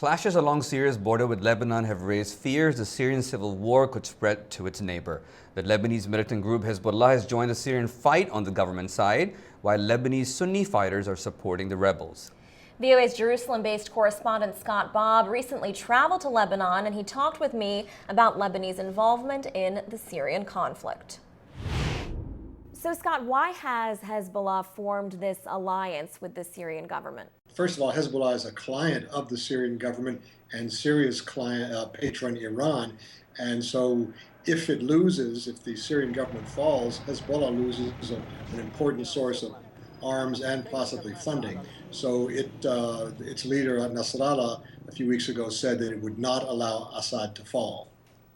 Clashes along Syria's border with Lebanon have raised fears the Syrian civil war could spread to its neighbor. The Lebanese militant group Hezbollah has joined the Syrian fight on the government side, while Lebanese Sunni fighters are supporting the rebels. VOA's Jerusalem-based correspondent Scott Bobb recently traveled to Lebanon, and he talked with me about Lebanese involvement in the Syrian conflict. So, Scott, why has Hezbollah formed this alliance with the Syrian government? First of all, Hezbollah is a client of the Syrian government and Syria's patron Iran. And so if it loses, if the Syrian government falls, Hezbollah loses an important source of arms and possibly funding. So its leader, Nasrallah, a few weeks ago said that it would not allow Assad to fall.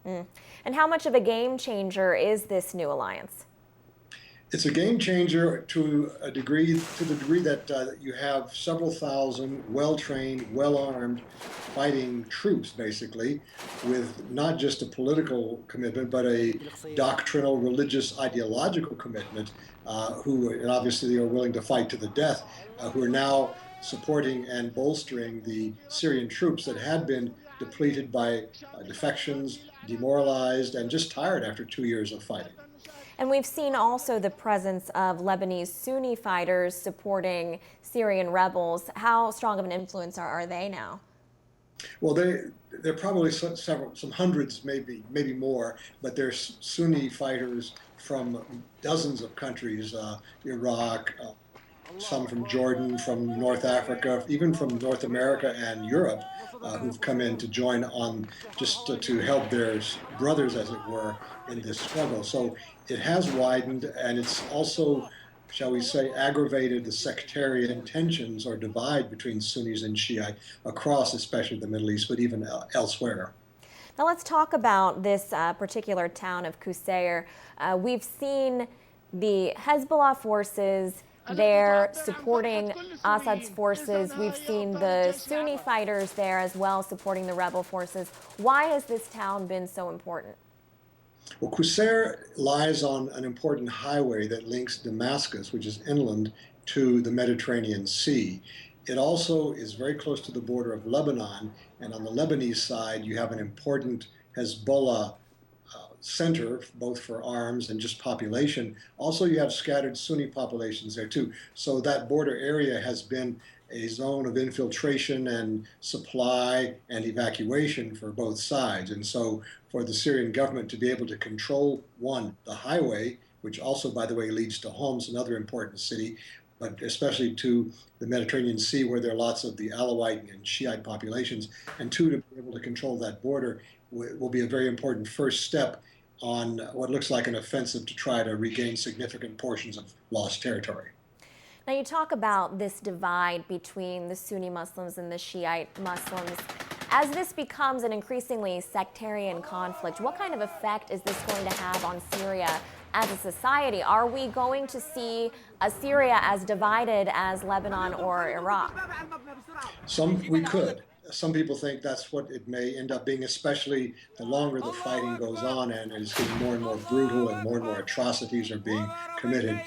And how much of a game changer is this new alliance? It's a game changer to the degree that you have several thousand well-trained, well-armed fighting troops, basically, with not just a political commitment, but a doctrinal, religious, ideological commitment, and obviously are willing to fight to the death, who are now supporting and bolstering the Syrian troops that had been depleted by defections, demoralized, and just tired after 2 years of fighting. And we've seen also the presence of Lebanese Sunni fighters supporting Syrian rebels. How strong of an influence are they now? Well, they're probably some hundreds, maybe more, but they're Sunni fighters from dozens of countries, Iraq, some from Jordan, from North Africa, even from North America and Europe, who've come in to join on just to help their brothers, as it were, in this struggle. So it has widened, and it's also, shall we say, aggravated the sectarian tensions or divide between Sunnis and Shiite across, especially the Middle East, but even elsewhere. Now let's talk about this particular town of Qusair. We've seen the Hezbollah forces there supporting Assad's forces. We've seen the Sunni fighters there as well supporting the rebel forces. Why has this town been so important? Well, Qusair lies on an important highway that links Damascus, which is inland, to the Mediterranean Sea. It also is very close to the border of Lebanon, and on the Lebanese side, you have an important Hezbollah center, both for arms and just population. Also, you have scattered Sunni populations there too. So that border area has been a zone of infiltration and supply and evacuation for both sides. And so for the Syrian government to be able to control, one, the highway, which also, by the way, leads to Homs, another important city, but especially to the Mediterranean Sea, where there are lots of the Alawite and Shiite populations, and two, to be able to control that border will be a very important first step on what looks like an offensive to try to regain significant portions of lost territory. Now you talk about this divide between the Sunni Muslims and the Shiite Muslims. As this becomes an increasingly sectarian conflict, what kind of effect is this going to have on Syria as a society? Are we going to see a Syria as divided as Lebanon or Iraq? We could. Some people think that's what it may end up being, especially the longer the fighting goes on and it's getting more and more brutal and more atrocities are being committed,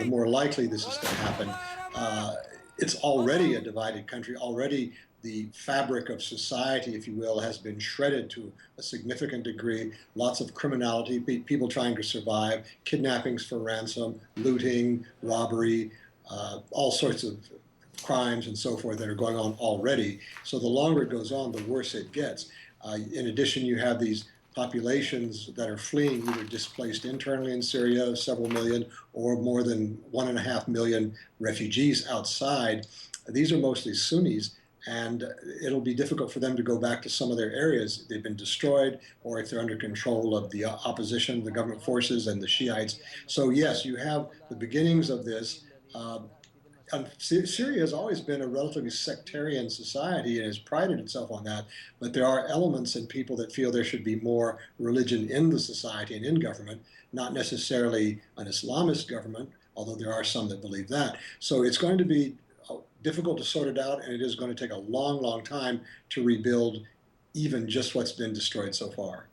the more likely this is to happen. It's already a divided country. Already the fabric of society, if you will, has been shredded to a significant degree. Lots of criminality, people trying to survive, kidnappings for ransom, looting, robbery, all sorts of crimes and so forth that are going on already. So the longer it goes on, the worse it gets. In addition, you have these populations that are fleeing, either displaced internally in Syria, several million, or more than 1.5 million refugees outside. These are mostly Sunnis, and it'll be difficult for them to go back to some of their areas. They've been destroyed, or if they're under control of the opposition, the government forces, and the Shiites. So yes, you have the beginnings of this. Syria has always been a relatively sectarian society and has prided itself on that, but there are elements and people that feel there should be more religion in the society and in government, not necessarily an Islamist government, although there are some that believe that. So it's going to be difficult to sort it out, and it is going to take a long time to rebuild even just what's been destroyed so far.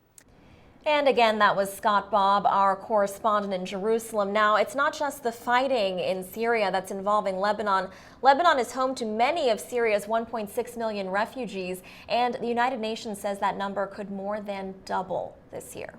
And again, that was Scott Bobb, our correspondent in Jerusalem. Now, it's not just the fighting in Syria that's involving Lebanon. Lebanon is home to many of Syria's 1.6 million refugees, and the United Nations says that number could more than double this year.